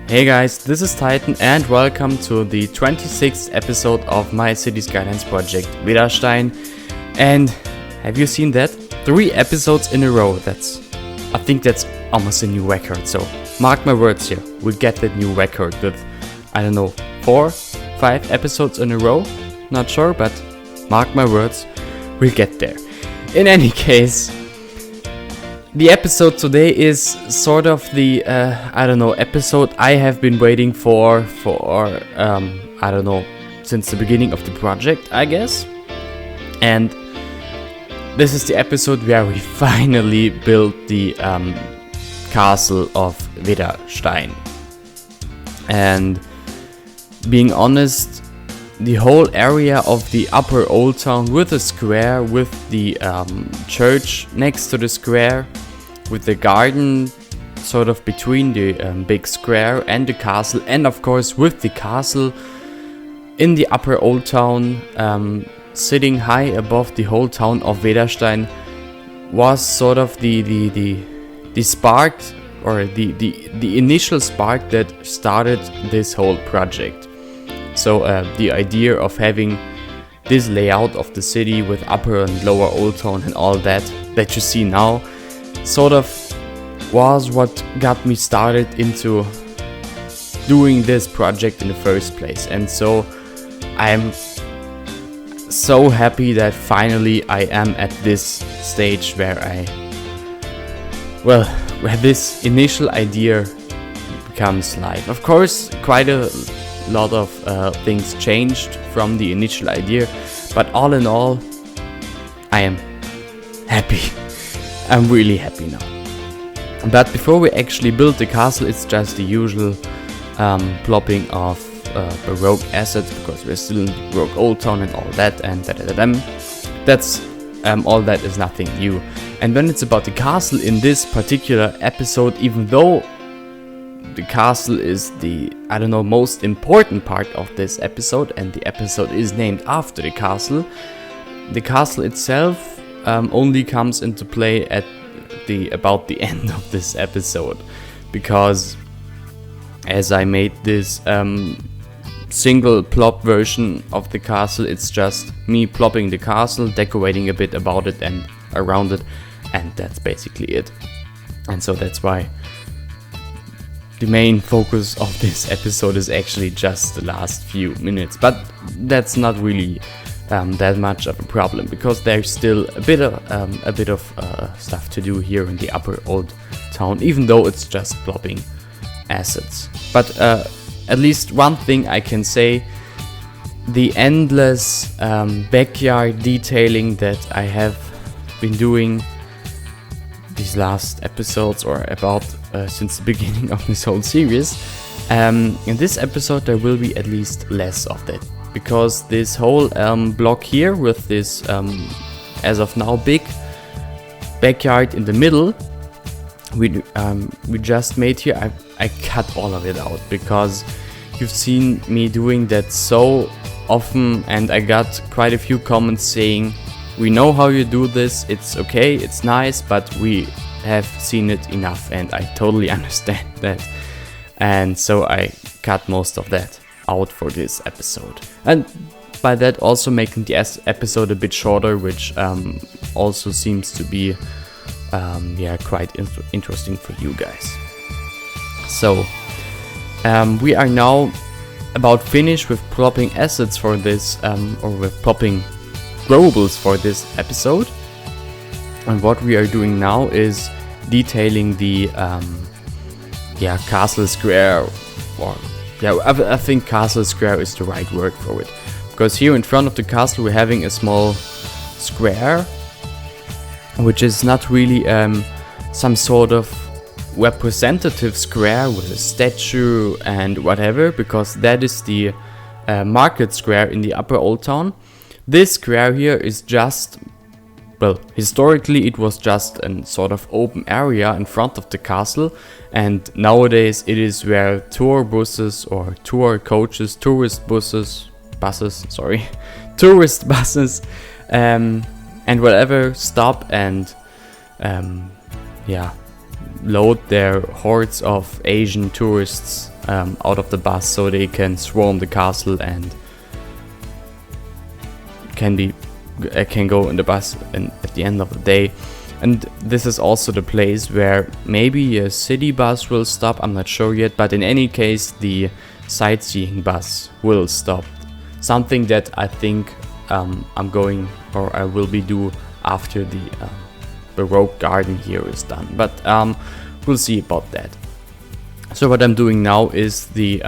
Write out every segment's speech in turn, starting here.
Hey guys, this is Titan and welcome to the 26th episode of my Cities Skylines project, Vedastein. And have you seen that? 3 episodes in a row. I think that's almost a new record. So mark my words here. We'll get that new record with, 4, 5 episodes in a row. Not sure, but mark my words, we'll get there. In any case, the episode today is sort of the, episode I have been waiting for since the beginning of the project, I guess. And this is the episode where we finally built the castle of Vedastein. And being honest, the whole area of the upper old town with the square, with the church next to the square, with the garden sort of between the big square and the castle, and of course with the castle in the upper old town, sitting high above the whole town of Vedastein, was sort of the spark, or the initial spark that started this whole project. So the idea of having this layout of the city with upper and lower old town and all that you see now sort of was what got me started into doing this project in the first place. And so I'm so happy that finally I am at this stage where this initial idea becomes live. Of course, quite a lot of things changed from the initial idea, but all in all, I am happy. I'm really happy now. But before we actually build the castle, it's just the usual plopping of Baroque assets, because we're still in the Baroque Old Town and all that, and that's all that is nothing new. And when it's about the castle in this particular episode, even though the castle is the, most important part of this episode, and the episode is named after the castle itself only comes into play at about the end of this episode, because as I made this single plop version of the castle, it's just me plopping the castle, decorating a bit about it and around it, and that's basically it. And so that's why the main focus of this episode is actually just the last few minutes, but that's not really that much of a problem, because there's still a bit of stuff to do here in the upper old town, even though it's just plopping assets. But at least one thing I can say: the endless backyard detailing that I have been doing these last episodes, or about since the beginning of this whole series, in this episode there will be at least less of that, because this whole block here with this as of now big backyard in the middle we just made here, I cut all of it out, because you've seen me doing that so often, and I got quite a few comments saying, we know how you do this, it's okay, it's nice, but we have seen it enough. And I totally understand that, and so I cut most of that out for this episode, and by that also making the episode a bit shorter, which also seems to be quite interesting for you guys. So we are now about finished with plopping assets for this, or with plopping growables for this episode, and what we are doing now is detailing the castle square, or I think castle square is the right word for it, because here in front of the castle we're having a small square, which is not really some sort of representative square with a statue and whatever, because that is the market square in the upper old town. This square here is just, historically it was just a sort of open area in front of the castle, and nowadays it is where tour buses or tour coaches, tourist buses, and whatever stop and load their hordes of Asian tourists out of the bus so they can swarm the castle and can go in the bus at the end of the day. And this is also the place where maybe a city bus will stop, I'm not sure yet, but in any case the sightseeing bus will stop. Something that I think I'm going, or I will be do after the Baroque garden here is done, but we'll see about that. So what I'm doing now is the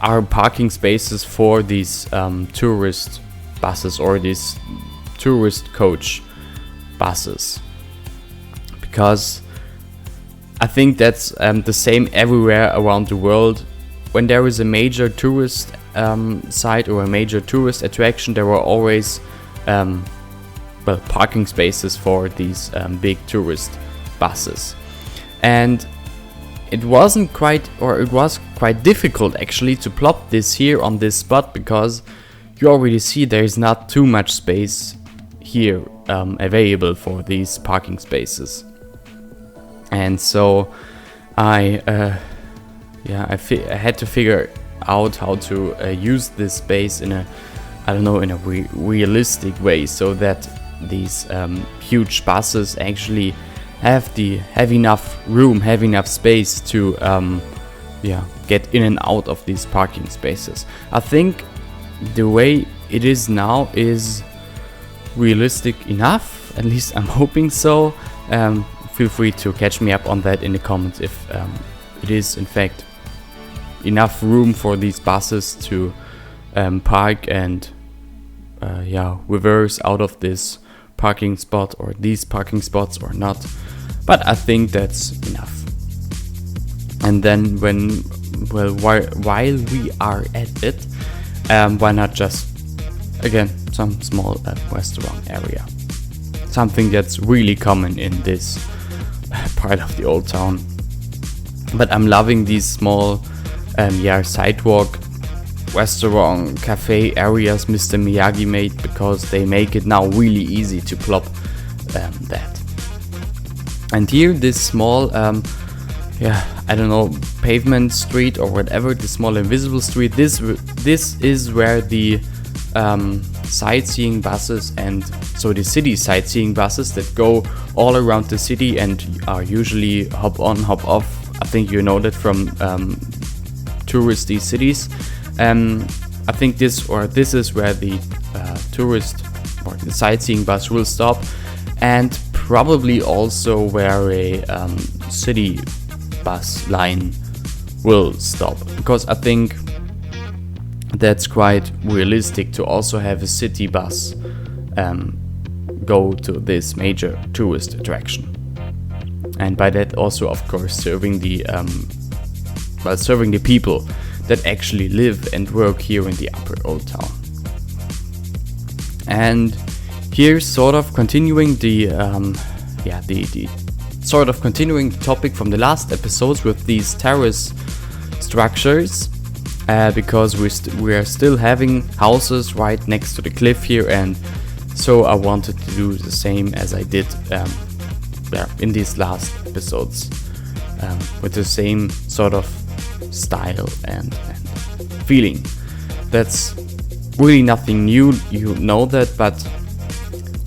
our parking spaces for these tourist buses, or these tourist coach buses, because I think that's the same everywhere around the world. When there is a major tourist site or a major tourist attraction, there are always parking spaces for these big tourist buses. And it was quite difficult actually to plot this here on this spot, because you already see there is not too much space here available for these parking spaces. And so I had to figure out how to use this space in a realistic way, so that these huge buses actually have enough room, have enough space to get in and out of these parking spaces. I think the way it is now is realistic enough, at least I'm hoping so. Feel free to catch me up on that in the comments if it is in fact enough room for these buses to park and reverse out of this parking spot or these parking spots or not. But I think that's enough. And then while we are at it, why not just again some small restaurant area, something that's really common in this part of the old town. But I'm loving these small sidewalk restaurant cafe areas Mr. Miyagi made, because they make it now really easy to plop that. And here this small pavement street or whatever, the small invisible street, this is where the sightseeing buses, and so the city sightseeing buses that go all around the city and are usually hop on, hop off. I think you know that from touristy cities. I think this is where the tourist or the sightseeing bus will stop, and probably also where a city bus line will stop, because I think that's quite realistic to also have a city bus go to this major tourist attraction, and by that also of course serving the people that actually live and work here in the Upper Old Town. And here sort of continuing the topic from the last episodes with these terrace structures, because we are still having houses right next to the cliff here, and so I wanted to do the same as I did in these last episodes, with the same sort of style and feeling. That's really nothing new, you know that, but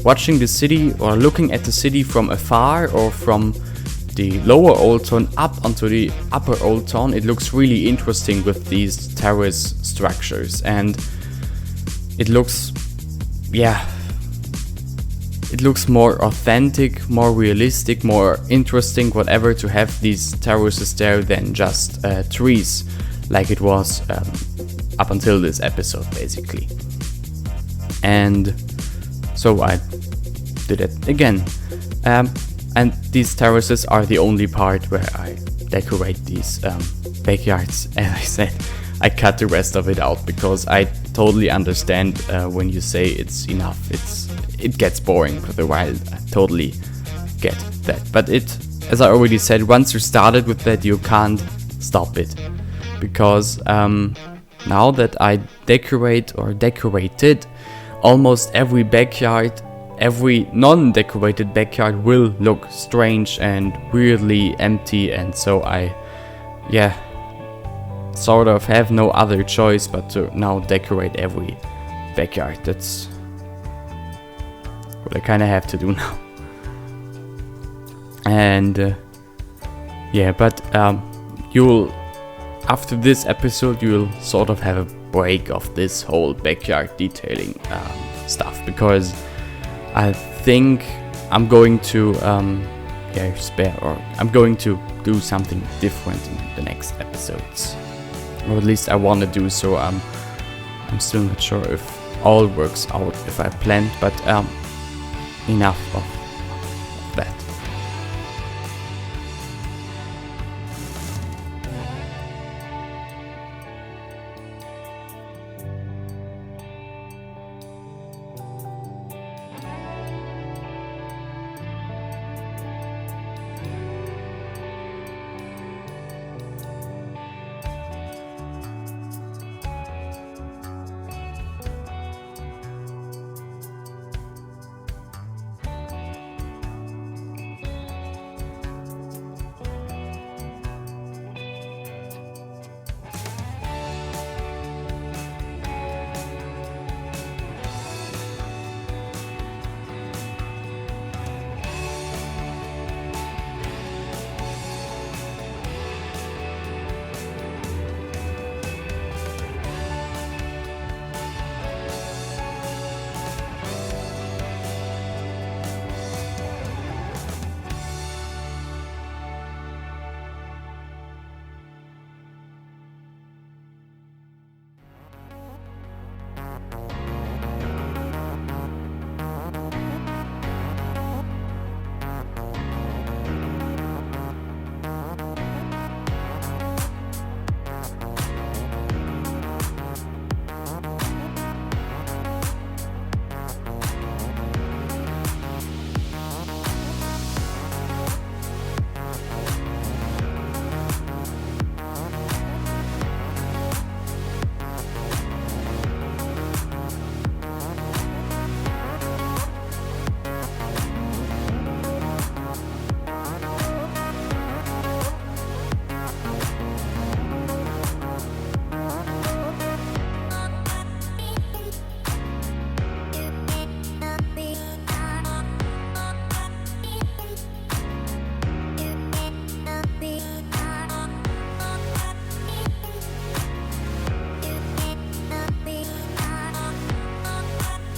watching the city or looking at the city from afar or from the lower Old Town up onto the Upper Old Town, it looks really interesting with these terrace structures, and it looks more authentic, more realistic, more interesting, whatever, to have these terraces there than just trees, like it was up until this episode, basically. And so I did it again. And these terraces are the only part where I decorate these backyards. As I said, I cut the rest of it out because I totally understand when you say it's enough. It gets boring for a while. I totally get that. But as I already said, once you started with that, you can't stop it. Because now that I decorated almost every backyard every non-decorated backyard will look strange and weirdly empty, and so I sort of have no other choice but to now decorate every backyard. That's what I kind of have to do now. And but you'll, after this episode, you'll sort of have a break of this whole backyard detailing stuff, because I think I'm going to I'm going to do something different in the next episodes, or at least I want to do so. I'm still not sure if all works out if I planned, but enough of that.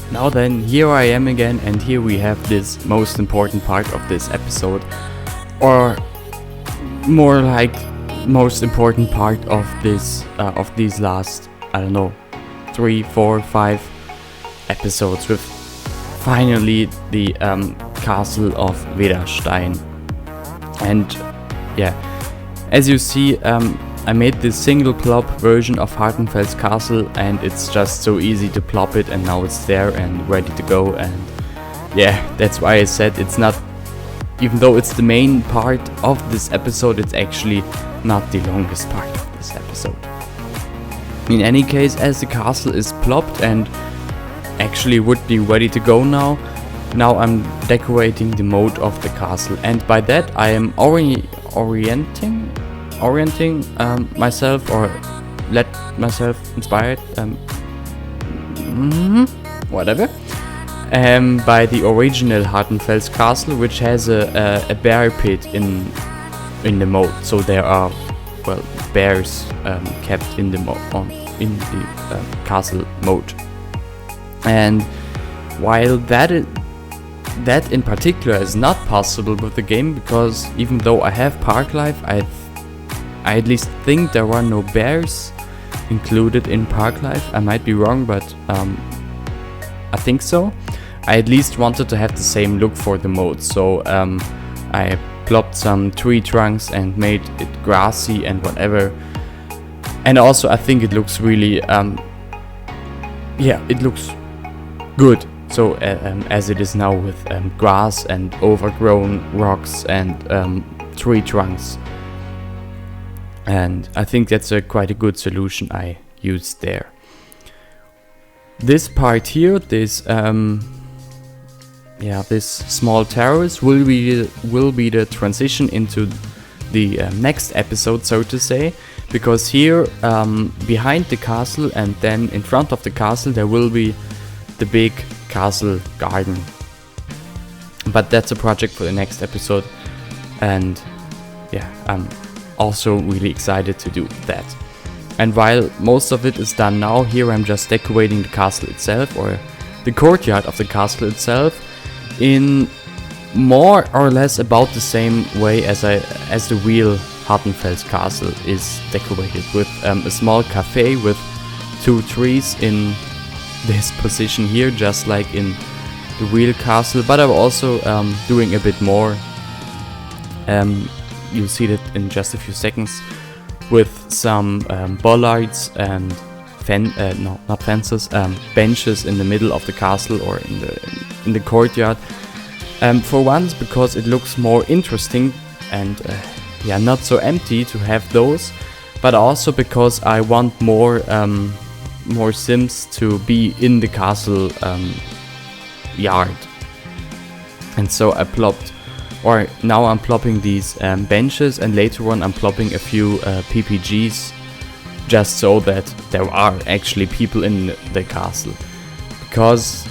Now then, here I am again, and here we have this most important part of this episode, or more like most important part of this of these last, I don't know, 3, 4, 5 episodes, with finally the castle of Vedastein. And as you see, I made this single plop version of Hartenfeld's castle, and it's just so easy to plop it, and now it's there and ready to go. And that's why I said it's not, even though it's the main part of this episode, it's actually not the longest part of this episode. In any case, as the castle is plopped and actually would be ready to go now I'm decorating the moat of the castle, and by that I am orienting myself, or let myself inspired, whatever, by the original Hartenfeld's castle, which has a bear pit in the moat. So there are bears kept in the castle moat, and while that in particular is not possible with the game, because even though I have park life, I at least think there are no bears included in park life. I might be wrong, but I think so. I at least wanted to have the same look for the moat, so I plopped some tree trunks and made it grassy and whatever. And also I think it looks really it looks good. So as it is now, with grass and overgrown rocks and tree trunks. And I think that's quite a good solution I used there. This part here, this this small terrace will be the transition into the next episode, so to say, because here behind the castle and then in front of the castle there will be the big castle garden. But that's a project for the next episode, and I'm also really excited to do that. And while most of it is done now, here I'm just decorating the castle itself, or the courtyard of the castle itself, in more or less about the same way as the real Hartenfels castle is decorated, with a small cafe with 2 trees in this position here, just like in the real castle. But I'm also doing a bit more. You'll see that in just a few seconds, with some bollards and not fences, benches in the middle of the castle or in the courtyard. For once, because it looks more interesting and not so empty to have those, but also because I want more Sims to be in the castle yard. And so now I'm plopping these benches, and later on I'm plopping a few PPGs, just so that there are actually people in the castle. Because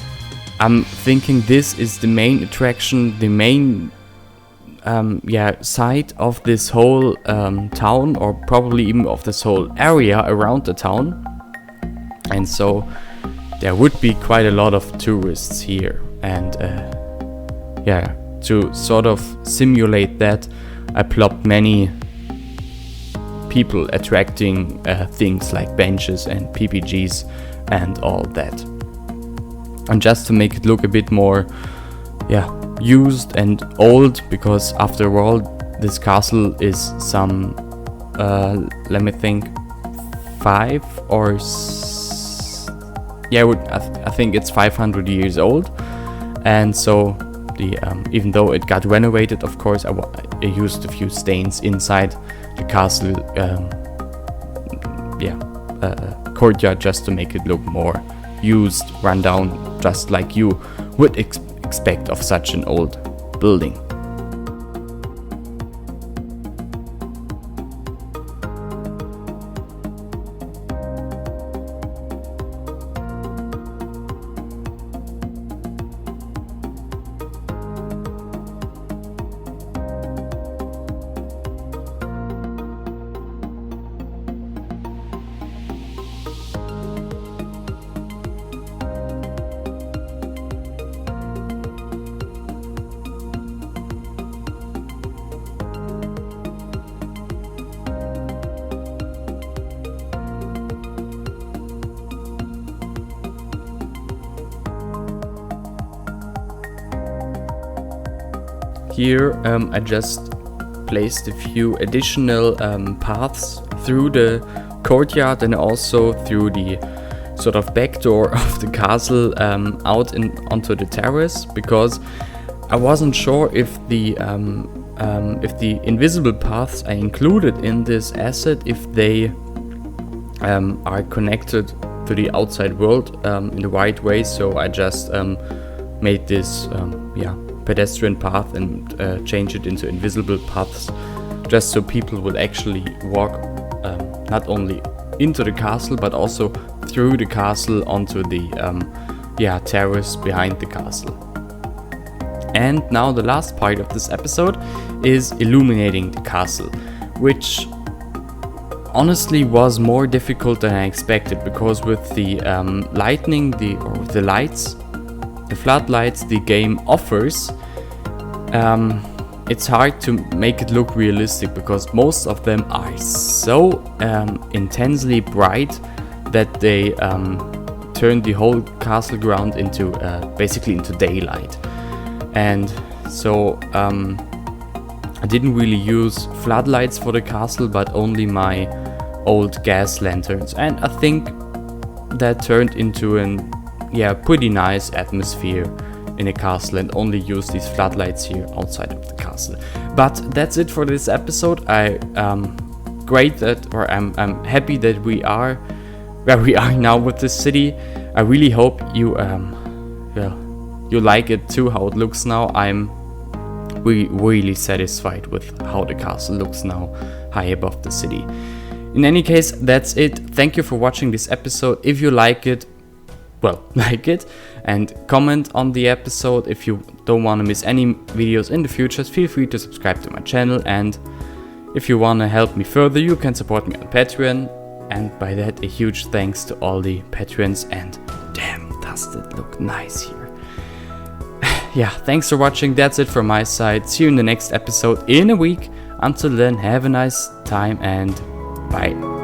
I'm thinking this is the main attraction, the main site of this whole town, or probably even of this whole area around the town. And so there would be quite a lot of tourists here, and to sort of simulate that, I plopped many people attracting things like benches and PPGs and all that. And just to make it look a bit more used and old, because after all this castle is some let me think, 5 or I think it's 500 years old. And so the even though it got renovated, of course, I used a few stains inside the castle courtyard, just to make it look more used, run down, just like you would expect of such an old building. Here I just placed a few additional paths through the courtyard and also through the sort of back door of the castle out onto the terrace, because I wasn't sure if the invisible paths I included in this asset, if they are connected to the outside world in the right way. So I just made this pedestrian path and change it into invisible paths, just so people will actually walk not only into the castle but also through the castle onto the terrace behind the castle. And now the last part of this episode is illuminating the castle, which honestly was more difficult than I expected, because with the lightning, the lights, the floodlights the game offers, it's hard to make it look realistic, because most of them are so intensely bright that they turn the whole castle ground into basically into daylight. And so I didn't really use floodlights for the castle, but only my old gas lanterns, and I think that turned into an pretty nice atmosphere in a castle, and only use these floodlights here outside of the castle. But that's it for this episode. I'm happy that we are where we are now with this city. I really hope you you like it too, how it looks now. I'm really satisfied with how the castle looks now, high above the city. In any case, that's it. Thank you for watching this episode. If you like it, well, like it, and comment on the episode. If you don't want to miss any videos in the future, feel free to subscribe to my channel, and if you want to help me further, you can support me on Patreon, and by that a huge thanks to all the patrons, and damn, does it look nice here. Yeah, thanks for watching. That's it from my side. See you in the next episode in a week. Until then, have a nice time and bye.